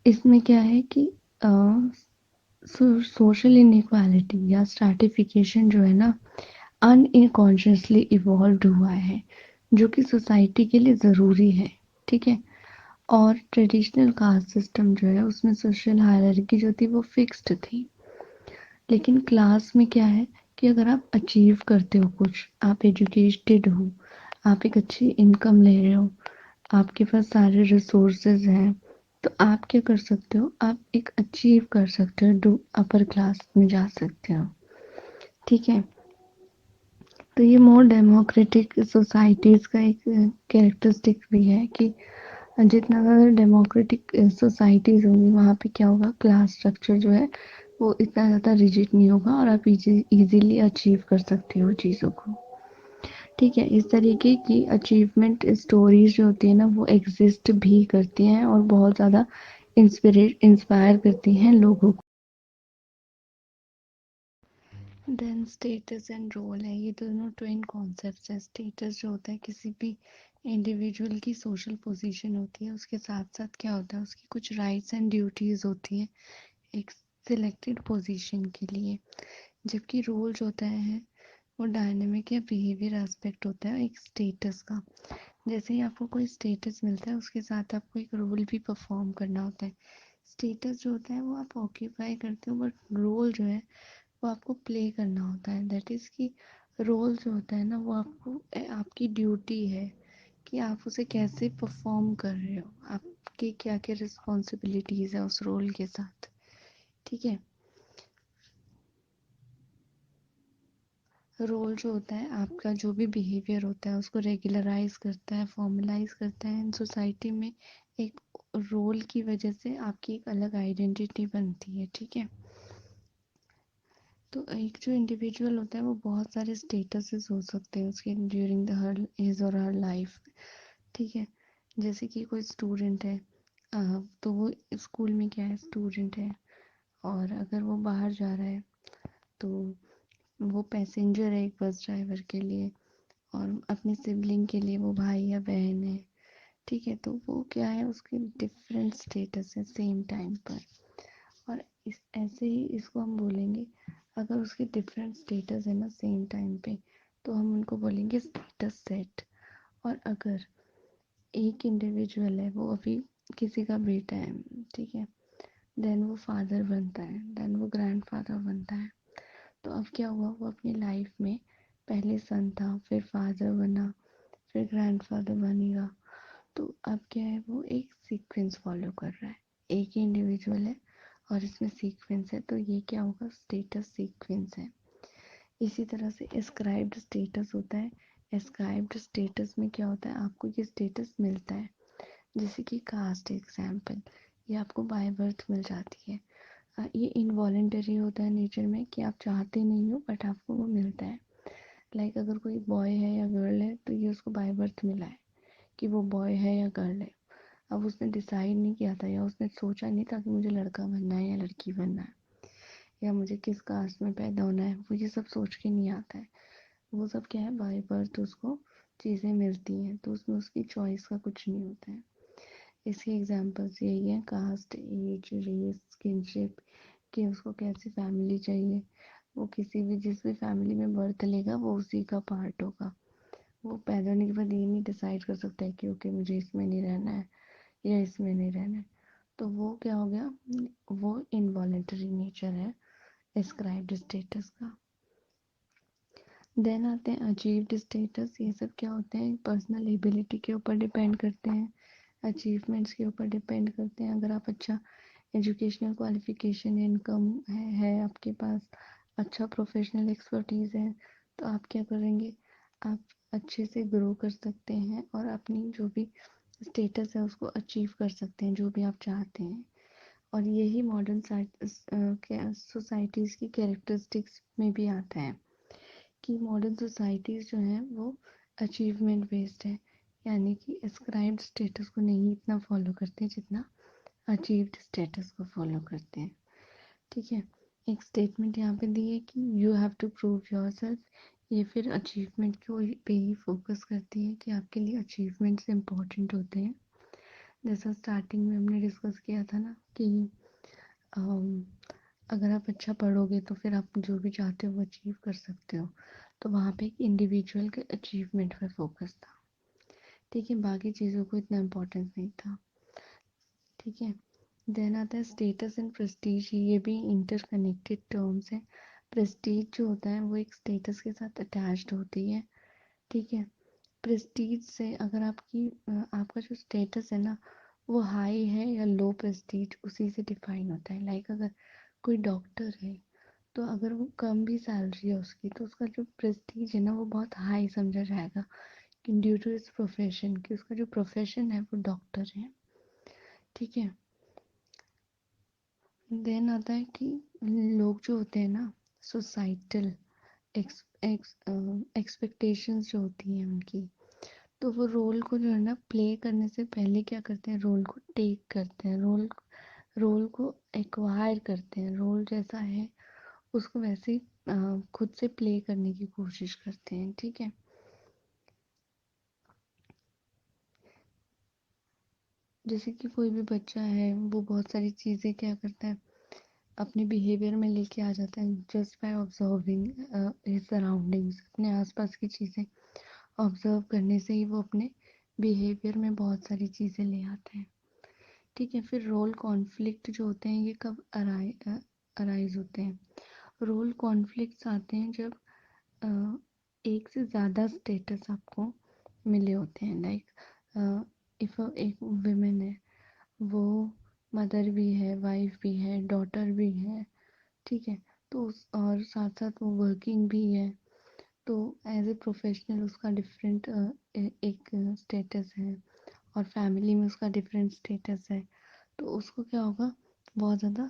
इसमें क्या है कि सोशल इनइक्वालिटी या स्ट्रैटिफिकेशन जो है ना, अनकॉन्शियसली इवॉल्व हुआ है, जो कि सोसाइटी के लिए ज़रूरी है। ठीक है, और ट्रेडिशनल कास्ट सिस्टम जो है उसमें सोशल हायरार्की जो थी वो फिक्स्ड थी। लेकिन क्लास में क्या है कि अगर आप अचीव करते हो कुछ, आप एजुकेटेड हो, आप एक अच्छी इनकम ले रहे हो, आपके पास सारे रिसोर्सेज हैं, तो आप क्या कर सकते हो, आप एक अचीव कर सकते हो, डू अपर क्लास में जा सकते हो। ठीक है, तो ये मोर डेमोक्रेटिक सोसाइटीज का एक कैरेक्टरिस्टिक भी है कि जितना ज़्यादा डेमोक्रेटिक सोसाइटीज होंगी वहाँ पे क्या होगा, क्लास स्ट्रक्चर जो है वो इतना ज़्यादा रिजिड नहीं होगा और आप इजीली अचीव कर सकते हो चीज़ों को। ठीक है, इस तरीके की अचीवमेंट स्टोरीज जो होती है ना वो एग्जिस्ट भी करती हैं और बहुत ज़्यादा इंस्पायर करती हैं लोगों को। देन स्टेटस एंड रोल है, ये दोनों ट्विन कॉन्सेप्ट्स है। स्टेटस जो होता है किसी भी इंडिविजुअल की सोशल पोजीशन होती है, उसके साथ साथ क्या होता है उसकी कुछ राइट्स एंड ड्यूटीज होती हैं एक सिलेक्टेड पोजीशन के लिए। जबकि रोल जो होता है वो डायनेमिक या बिहेवियर एस्पेक्ट होता है एक स्टेटस का। जैसे ही आपको कोई स्टेटस मिलता है उसके साथ आपको एक रोल भी परफॉर्म करना होता है। स्टेटस जो होता है वो आप ऑक्यूपाई करते हो, बट रोल जो है वो आपको प्ले करना होता है। दैट इज़ कि रोल जो होता है ना वो आपको आपकी ड्यूटी है कि आप उसे कैसे परफॉर्म कर रहे हो, आपकी क्या क्या रिस्पॉन्सिबिलिटीज़ है उस रोल के साथ। ठीक है, रोल जो होता है आपका जो भी बिहेवियर होता है उसको रेगुलराइज करता है, फॉर्मलाइज करता है इन सोसाइटी में। एक रोल की वजह से आपकी एक अलग आइडेंटिटी बनती है। ठीक है, तो एक जो इंडिविजुअल होता है वो बहुत सारे स्टेटसेस हो सकते हैं उसके ड्यूरिंग द हर हिज और हर लाइफ। ठीक है, जैसे कि कोई स्टूडेंट है, तो वो स्कूल में क्या है, स्टूडेंट है, और अगर वो बाहर जा रहा है तो वो पैसेंजर है एक बस ड्राइवर के लिए, और अपने सिबलिंग के लिए वो भाई या बहन है। ठीक है, तो वो क्या है उसके डिफरेंट स्टेटस है सेम टाइम पर। और इस ऐसे ही इसको हम बोलेंगे, अगर उसके डिफरेंट स्टेटस है ना सेम टाइम पे, तो हम उनको बोलेंगे स्टेटस सेट। और अगर एक इंडिविजुअल है वो अभी किसी का बेटा है, ठीक है, देन वो फादर बनता है, देन वो ग्रैंडफादर बनता है, तो अब क्या हुआ, वो अपनी लाइफ में पहले सन था, फिर फादर बना, फिर ग्रैंडफादर बनेगा। तो अब क्या है, वो एक सीक्वेंस फॉलो कर रहा है, एक ही इंडिविजुअल है और इसमें सीक्वेंस है, तो ये क्या होगा, स्टेटस सीक्वेंस है। इसी तरह से एस्क्राइब्ड स्टेटस होता है। एस्क्राइब्ड स्टेटस में क्या होता है, आपको ये स्टेटस मिलता है, जैसे कि कास्ट एग्जाम्पल, ये आपको बाय बर्थ मिल जाती है। ये इनवॉलेंटरी होता है नेचर में कि आप चाहते नहीं हो बट आपको वो मिलता है। लाइक अगर कोई बॉय है या गर्ल है तो ये उसको बाय बर्थ मिला है कि वो बॉय है या गर्ल है। अब उसने डिसाइड नहीं किया था या उसने सोचा नहीं था कि मुझे लड़का बनना है या लड़की बनना है या मुझे किस कास्ट में पैदा होना है, वो ये सब सोच के नहीं आता है। वो सब क्या है, बाय बर्थ उसको चीज़ें मिलती हैं, तो उसमें उसकी चॉइस का कुछ नहीं होता है। इसके एग्जांपल्स यही है, कास्ट, एज, रेस, स्किनशिप, कि उसको कैसी फैमिली चाहिए। वो किसी भी जिस भी फैमिली में बर्थ लेगा वो उसी का पार्ट होगा। वो पैदा होने के बाद ये नहीं डिसाइड कर सकता है कि ओके मुझे इसमें नहीं रहना है या इसमें नहीं रहना है। तो वो क्या हो गया, वो इनवॉलेंटरी नेचर है एस्क्राइब्ड स्टेटस का। देन आते हैं अचीव्ड स्टेटस। ये सब क्या होते हैं, पर्सनल एबिलिटी के ऊपर डिपेंड करते हैं, अचीवमेंट्स के ऊपर डिपेंड करते हैं। अगर आप अच्छा एजुकेशनल क्वालिफिकेशन, इनकम है आपके पास, अच्छा प्रोफेशनल एक्सपर्टीज है, तो आप क्या करेंगे, आप अच्छे से ग्रो कर सकते हैं और अपनी जो भी स्टेटस है उसको अचीव कर सकते हैं, जो भी आप चाहते हैं। और यही मॉडर्न सोसाइटीज़ की कैरेक्टरिस्टिक्स में भी आता है कि मॉडर्न सोसाइटीज़ जो हैं वो अचीवमेंट बेस्ड है, यानी कि एस्क्राइब्ड स्टेटस को नहीं इतना फॉलो करते जितना अचीव्ड स्टेटस को फॉलो करते हैं। ठीक है, एक स्टेटमेंट यहाँ पे दी है कि you have to prove your yourself फिर अचीवमेंट को पे ही फोकस करती है कि आपके लिए अचीवमेंट्स इम्पोर्टेंट होते हैं। जैसा स्टार्टिंग में हमने डिस्कस किया था ना कि अगर आप अच्छा पढ़ोगे तो फिर आप जो भी चाहते हो वो अचीव कर सकते हो, तो वहाँ पे एक इंडिविजुअल के अचीवमेंट पर फोकस था। ठीक है, बाकी चीज़ों को इतना इम्पोर्टेंस नहीं था। ठीक है, देन आता है स्टेटस एंड प्रेस्टीज। ये भी इंटरकनेक्टेड टर्म्स हैं। प्रेस्टीज जो होता है वो एक स्टेटस के साथ अटैच्ड होती है। ठीक है, प्रेस्टीज से अगर आपका जो स्टेटस है ना वो हाई है या लो प्रेस्टीज, उसी से डिफाइन होता है। लाइक अगर कोई डॉक्टर है तो अगर वो कम भी सैलरी है उसकी, तो उसका जो प्रेस्टीज है ना वो बहुत हाई समझा जाएगा ड्यू टू इस प्रोफेशन, कि उसका जो प्रोफेशन है वो डॉक्टर है। ठीक है, देन आता है कि लोग जो होते हैं ना, सोसाइटल एक्सपेक्टेशंस जो होती हैं उनकी, तो वो रोल को जो है ना प्ले करने से पहले क्या करते हैं, रोल को टेक करते हैं, रोल को एक्वायर करते हैं। रोल जैसा है उसको वैसे ही खुद से प्ले करने की कोशिश करते हैं। ठीक है, जैसे कि कोई भी बच्चा है वो बहुत सारी चीज़ें क्या करता है, अपने बिहेवियर में लेके आ जाता है just by observing his surroundings. अपने आसपास की चीज़ें ऑब्जर्व करने से ही वो अपने बिहेवियर में बहुत सारी चीज़ें ले आता है। ठीक है, फिर रोल कॉन्फ्लिक्ट जो होते हैं ये कब अराइज होते हैं। रोल कॉन्फ्लिक्ट्स आते हैं जब अ, एक से ज़्यादा स्टेटस आपको मिले होते हैं। लाइक इफ़ एक वुमेन है, वो मदर भी है, वाइफ भी है, डॉटर भी है। ठीक है, तो और साथ साथ वो वर्किंग भी है, तो एज ए प्रोफेशनल उसका डिफरेंट एक स्टेटस है और फैमिली में उसका डिफरेंट स्टेटस है। तो उसको क्या होगा, बहुत ज़्यादा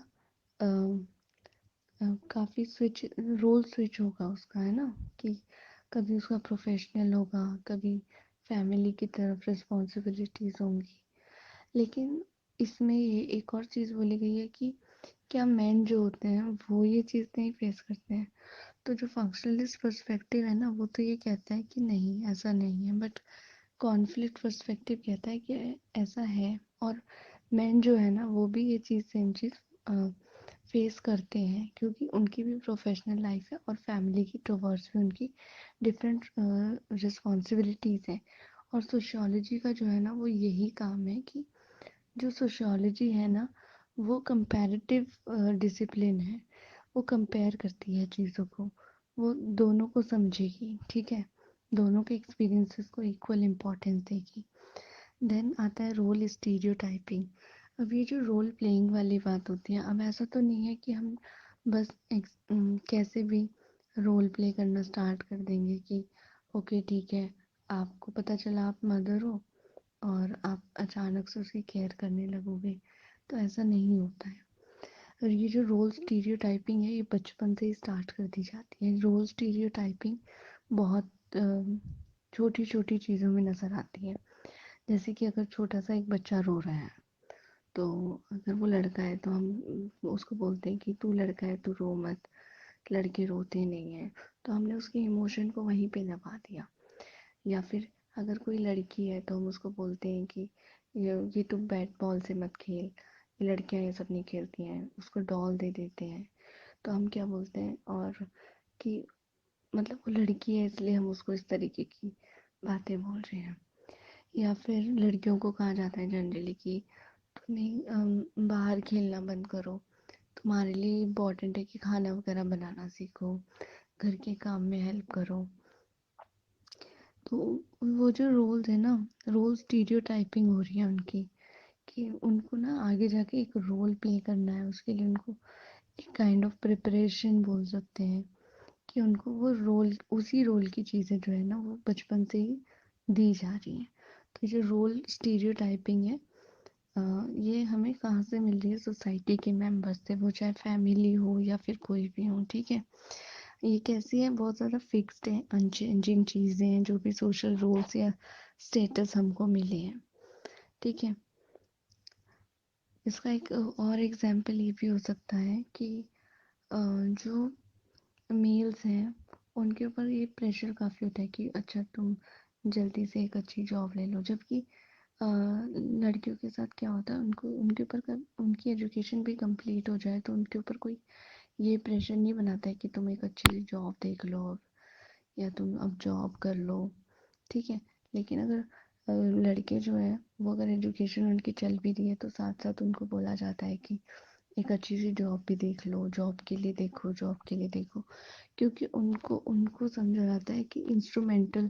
काफ़ी रोल स्विच होगा उसका, है ना, कि कभी उसका प्रोफेशनल होगा, कभी फैमिली की तरफ रिस्पॉन्सिबिलिटीज़ होंगी। लेकिन इसमें ये एक और चीज़ बोली गई है कि क्या मेन जो होते हैं वो ये चीज़ नहीं फेस करते हैं। तो जो फंक्शनलिस्ट पर्सपेक्टिव है ना वो तो ये कहता है कि नहीं ऐसा नहीं है, बट कॉन्फ्लिक्ट पर्सपेक्टिव कहता है कि ऐसा है। और मेन जो है ना वो भी ये चीज़ सेम चीज़ फेस करते हैं, क्योंकि उनकी भी प्रोफेशनल लाइफ है और फैमिली की टुवर्ड्स भी उनकी डिफरेंट रिस्पॉन्सिबिलिटीज़ हैं। और सोशियोलॉजी का जो है ना वो यही काम है कि जो सोशियोलॉजी है ना वो कंपैरेटिव डिसिप्लिन है। वो कंपेयर करती है चीज़ों को, वो दोनों को समझेगी। ठीक है, दोनों के एक्सपीरियंसेस को इक्वल इम्पोर्टेंस देगी। देन आता है रोल स्टीरियोटाइपिंग। अब ये जो रोल प्लेइंग वाली बात होती है, अब ऐसा तो नहीं है कि हम बस कैसे भी रोल प्ले करना स्टार्ट कर देंगे कि ओके ठीक है, आपको पता चला आप मदर हो और आप अचानक से उसकी केयर करने लगोगे, तो ऐसा नहीं होता है। और ये जो रोल स्टीरियोटाइपिंग है ये बचपन से ही स्टार्ट कर दी जाती है। रोल स्टीरियोटाइपिंग बहुत छोटी छोटी चीज़ों में नज़र आती है। जैसे कि अगर छोटा सा एक बच्चा रो रहा है, तो अगर वो लड़का है तो हम उसको बोलते हैं कि तू लड़का है तू रो मत, लड़के रोते नहीं हैं। तो हमने उसके इमोशन को वहीं पे दबा दिया। या फिर अगर कोई लड़की है तो हम उसको बोलते हैं कि ये तुम बैट बॉल से मत खेल, ये लड़कियां ये सब नहीं खेलती हैं, उसको डॉल दे देते हैं। तो हम क्या बोलते हैं, और कि मतलब वो लड़की है इसलिए हम उसको इस तरीके की बातें बोल रहे हैं। या फिर लड़कियों को कहा जाता है जनरली कि तुम्हें बाहर खेलना बंद करो, तुम्हारे लिए इम्पोर्टेंट है कि खाना वगैरह बनाना सीखो, घर के काम में हेल्प करो। तो वो जो रोल्स है ना, रोल स्टीरियोटाइपिंग हो रही है उनकी, कि उनको ना आगे जाके एक रोल प्ले करना है, उसके लिए उनको एक काइंड ऑफ प्रिपरेशन बोल सकते हैं, कि उनको वो रोल, उसी रोल की चीज़ें जो है ना वो बचपन से ही दी जा रही हैं। तो जो रोल स्टीरियोटाइपिंग है, ये हमें कहाँ से मिल रही है? सोसाइटी के मेंबर्स से, वो चाहे फैमिली हो या फिर कोई भी हो, ठीक है। ये कैसी है? बहुत ज़्यादा फिक्स्ड है, अनचेंजिंग चीज़ें हैं, जो भी सोशल रोल्स या स्टेटस हमको मिले हैं, ठीक है। इसका एक और एग्जाम्पल ये भी हो सकता है कि जो मेल्स हैं उनके ऊपर ये प्रेशर काफ़ी होता है कि अच्छा तुम जल्दी से एक अच्छी जॉब ले लो, जबकि लड़कियों के साथ क्या होता है, उनको उनके ऊपर उनकी एजुकेशन भी कंप्लीट हो जाए तो उनके ऊपर कोई ये प्रेशर नहीं बनाता है कि तुम एक अच्छी जॉब देख लो अब, या तुम अब जॉब कर लो, ठीक है। लेकिन अगर लड़के जो है वो अगर एजुकेशन उनकी चल भी रही है तो साथ साथ उनको बोला जाता है कि एक अच्छी सी जॉब भी देख लो, जॉब के लिए देखो, जॉब के लिए देखो, क्योंकि उनको उनको समझा जाता है कि इंस्ट्रूमेंटल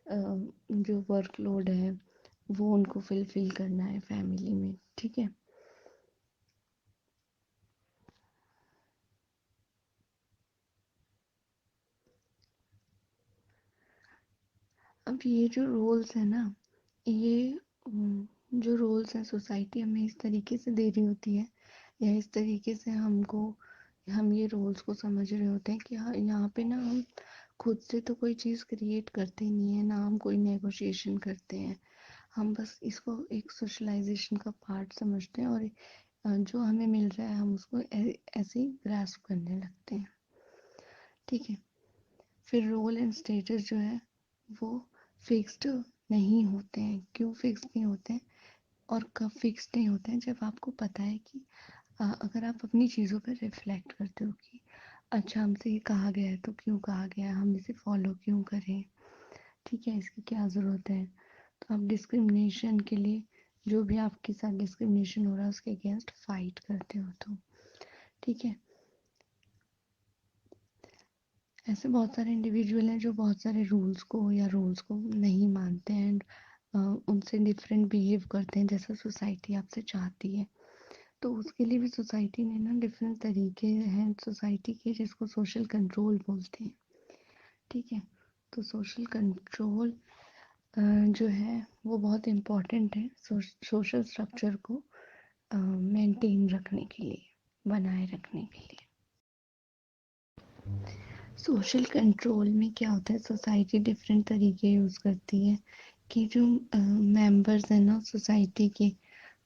जो वर्कलोड है वो उनको फिलफिल करना है फैमिली में, ठीक है। अब ये जो रोल्स है ना, ये जो रोल्स हैं सोसाइटी हमें इस तरीके से दे रही होती है, या इस तरीके से हमको, हम ये रोल्स को समझ रहे होते हैं कि हाँ यहाँ पे ना हम खुद से तो कोई चीज़ क्रिएट करते ही नहीं है ना, हम कोई नेगोशिएशन करते हैं, हम बस इसको एक सोशलाइजेशन का पार्ट समझते हैं, और जो हमें मिल रहा है हम उसको ऐसे ही ग्रास्प करने लगते हैं, ठीक है। फिर रोल एंड स्टेटस जो है वो फिक्स्ड नहीं होते हैं। क्यों फिक्स्ड नहीं होते हैं और कब फिक्स्ड नहीं होते हैं? जब आपको पता है कि अगर आप अपनी चीज़ों पर रिफ्लेक्ट करते हो कि अच्छा हमसे ये कहा गया है तो क्यों कहा गया है, हम इसे फॉलो क्यों करें, ठीक है, इसकी क्या ज़रूरत है। तो आप डिस्क्रिमिनेशन के लिए, जो भी आपके साथ डिस्क्रिमिनेशन हो रहा है उसके अगेंस्ट फाइट करते हो, तो ठीक है। ऐसे बहुत सारे इंडिविजुअल हैं जो बहुत सारे रूल्स को या रोल्स को नहीं मानते हैं, एंड उनसे डिफरेंट बिहेव करते हैं जैसा सोसाइटी आपसे चाहती है। तो उसके लिए भी सोसाइटी ने ना डिफरेंट तरीके हैं सोसाइटी के, जिसको सोशल कंट्रोल बोलते हैं, ठीक है। तो सोशल कंट्रोल जो है वो बहुत इम्पोर्टेंट है सोशल स्ट्रक्चर को मेंटेन रखने के लिए, बनाए रखने के लिए। सोशल कंट्रोल में क्या होता है, सोसाइटी डिफरेंट तरीके यूज़ करती है कि जो मेंबर्स हैं ना सोसाइटी के,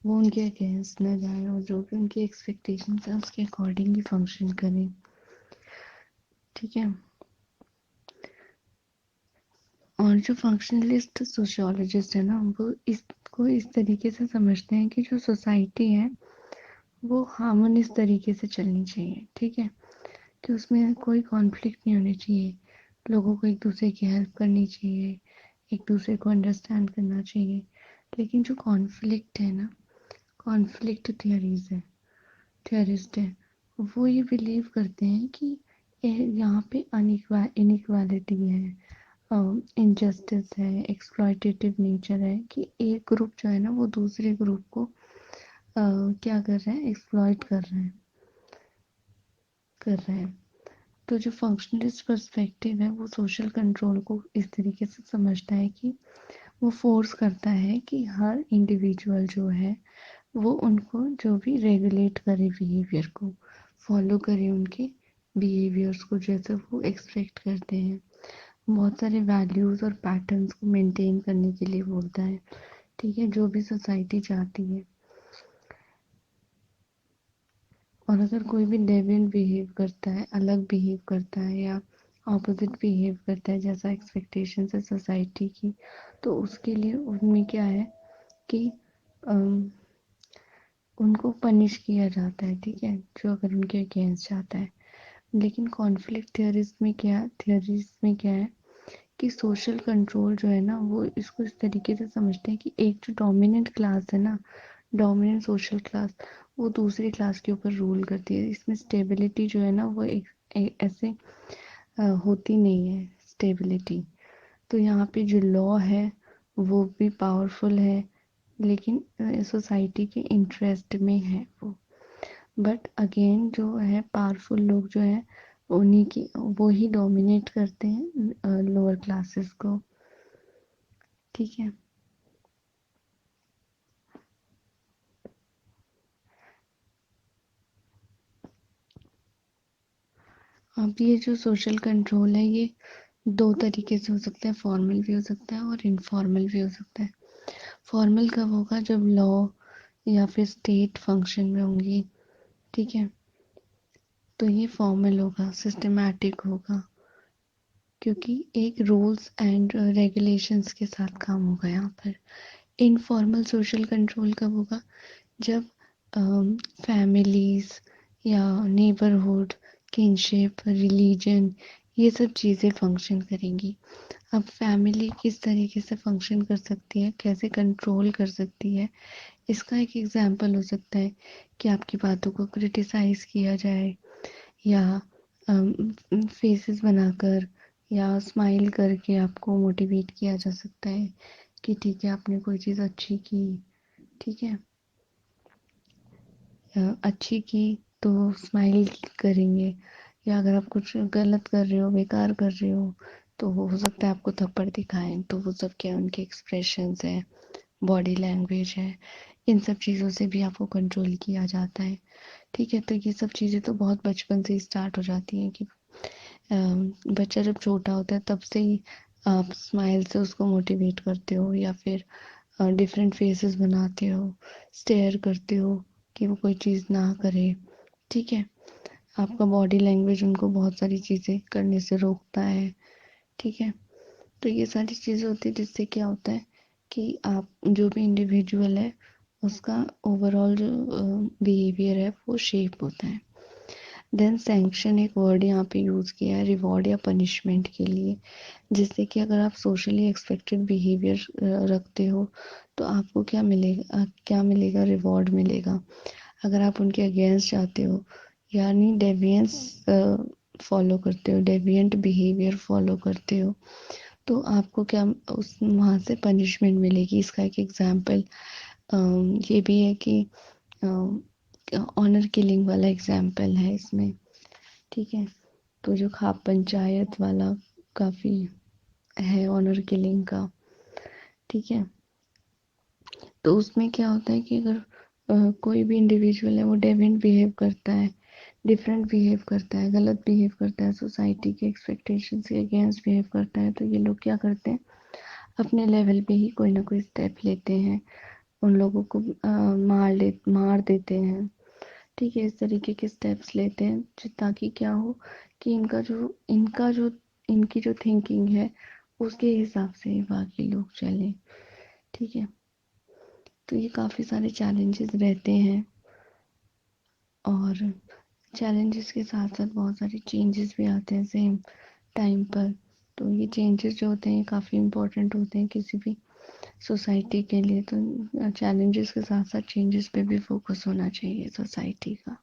वो उनके अगेंस्ट ना जाए, और जो भी उनकी एक्सपेक्टेशंस है उसके अकॉर्डिंग ही फंक्शन करें, ठीक है। और जो फंक्शनलिस्ट सोशियोलॉजिस्ट है ना, वो इसको इस तरीके से समझते हैं कि जो सोसाइटी है वो हार्मोनियस तरीके से चलनी चाहिए, ठीक है, कि उसमें कोई कॉन्फ्लिक्ट नहीं होनी चाहिए, लोगों को एक दूसरे की हेल्प करनी चाहिए, एक दूसरे को अंडरस्टैंड करना चाहिए। लेकिन जो कॉन्फ्लिक्ट है ना, कॉन्फ्लिक्ट थियरीज है, थियरिस्ट है, वो ये बिलीव करते हैं कि यहाँ पे इनइक्वालिटी है, इनजस्टिस है, एक्सप्लॉयटेटिव नेचर है, कि एक ग्रुप जो है ना वो दूसरे ग्रुप को क्या कर रहे हैं, एक्सप्लॉइट कर रहे हैं। तो जो फंक्शनलिस्ट पर्सपेक्टिव है वो सोशल कंट्रोल को इस तरीके से समझता है कि वो फोर्स करता है कि हर इंडिविजुअल जो है वो उनको जो भी रेगुलेट करे बिहेवियर को, फॉलो करे उनके बिहेवियर्स को जैसे वो एक्सपेक्ट करते हैं, बहुत सारे वैल्यूज़ और पैटर्न्स को मेंटेन करने के लिए बोलता है, ठीक है, जो भी सोसाइटी चाहती है। और अगर कोई भी डेविएंट बिहेव करता है, अलग बिहेव करता है या ऑपोजिट बिहेव करता है जैसा एक्सपेक्टेशन है सोसाइटी की, तो उसके लिए उनमें क्या है कि अम, उनको पनिश किया जाता है, ठीक है, जो अगर उनके अगेंस्ट जाता है। लेकिन कॉन्फ्लिक्ट थियरीज में क्या है कि सोशल कंट्रोल जो है ना वो इसको इस तरीके से समझते हैं कि एक जो डोमिनेंट क्लास है ना, डोमिनेंट सोशल क्लास, वो दूसरी क्लास के ऊपर रूल करती है। इसमें स्टेबिलिटी जो है ना वो ऐसे होती नहीं है स्टेबिलिटी। तो यहाँ पे जो लॉ है वो भी पावरफुल है, लेकिन सोसाइटी के इंटरेस्ट में है वो। बट अगेन जो है पावरफुल लोग जो है उन्हीं की वो ही डोमिनेट करते हैं लोअर क्लासेस को। ठीक है। अब ये जो सोशल कंट्रोल है ये दो तरीके से हो सकता है, फॉर्मल भी हो सकता है और इनफॉर्मल भी हो सकता है। फॉर्मल कब होगा? जब लॉ या फिर स्टेट फंक्शन में होंगी। ठीक है, तो ये फॉर्मल होगा, सिस्टमैटिक होगा, क्योंकि एक रूल्स एंड रेगुलेशंस के साथ काम होगा यहाँ पर। इनफॉर्मल सोशल कंट्रोल कब होगा? जब फैमिलीज या नेबरहुड, किनशिप, रिलीजन, ये सब चीज़ें फंक्शन करेंगी। अब फैमिली किस तरीके से फंक्शन कर सकती है, कैसे कंट्रोल कर सकती है, इसका एक एग्जाम्पल हो सकता है कि आपकी बातों को क्रिटिसाइज किया जाए, या फेसेस बनाकर या स्माइल करके आपको मोटिवेट किया जा सकता है कि ठीक है आपने कोई चीज़ अच्छी की। ठीक है, अच्छी की तो स्माइल करेंगे, या अगर आप कुछ गलत कर रहे हो, बेकार कर रहे हो, तो हो सकता है आपको थप्पड़ दिखाएं। तो वो सब क्या उनके एक्सप्रेशंस है, बॉडी लैंग्वेज है, इन सब चीज़ों से भी आपको कंट्रोल किया जाता है। ठीक है, तो ये सब चीज़ें तो बहुत बचपन से ही स्टार्ट हो जाती हैं कि बच्चा जब छोटा होता है तब से ही आप स्माइल से उसको मोटिवेट करते हो, या फिर डिफरेंट फेसेस बनाते हो, स्टेयर करते हो कि वो कोई चीज़ ना करे। ठीक है, आपका बॉडी लैंग्वेज उनको बहुत सारी चीज़ें करने से रोकता है। ठीक है, तो ये सारी चीज़ें होती है जिससे क्या होता है कि आप जो भी इंडिविजुअल है उसका ओवरऑल जो बिहेवियर है वो शेप होता है। देन सैंक्शन एक वर्ड यहाँ पे यूज़ किया है रिवॉर्ड या पनिशमेंट के लिए, जिससे कि अगर आप सोशली एक्सपेक्टेड बिहेवियर रखते हो तो आपको क्या मिलेगा? क्या मिलेगा? रिवॉर्ड मिलेगा। अगर आप उनके अगेंस्ट जाते हो, यानी डेवियंस फॉलो करते हो, डेविएंट बिहेवियर फॉलो करते हो, तो आपको क्या उस वहाँ से पनिशमेंट मिलेगी। इसका एक एग्जाम्पल ये भी है कि ऑनर किलिंग वाला एग्जाम्पल है इसमें। ठीक है, तो जो खाप पंचायत वाला काफ़ी है ऑनर किलिंग का। ठीक है, तो उसमें क्या होता है कि अगर कोई भी इंडिविजुअल है वो डेविएंट बिहेव करता है, डिफरेंट बिहेव करता है, गलत बिहेव करता है, सोसाइटी के एक्सपेक्टेशंस के अगेंस्ट बिहेव करता है, तो ये लोग क्या करते हैं अपने लेवल पे ही कोई ना कोई स्टेप लेते हैं, उन लोगों को मार देते हैं। ठीक है, इस तरीके के स्टेप्स लेते हैं ताकि क्या हो कि इनका जो इनकी जो थिंकिंग है उसके हिसाब से बाकी लोग चलें। ठीक है, तो ये काफ़ी सारे चैलेंजेस रहते हैं, और चैलेंजेस के साथ साथ बहुत सारे चेंजेस भी आते हैं सेम टाइम पर। तो ये चेंजेस जो होते हैं काफ़ी इम्पोर्टेंट होते हैं किसी भी सोसाइटी के लिए। तो चैलेंजेस के साथ साथ चेंजेस पे भी फोकस होना चाहिए सोसाइटी का।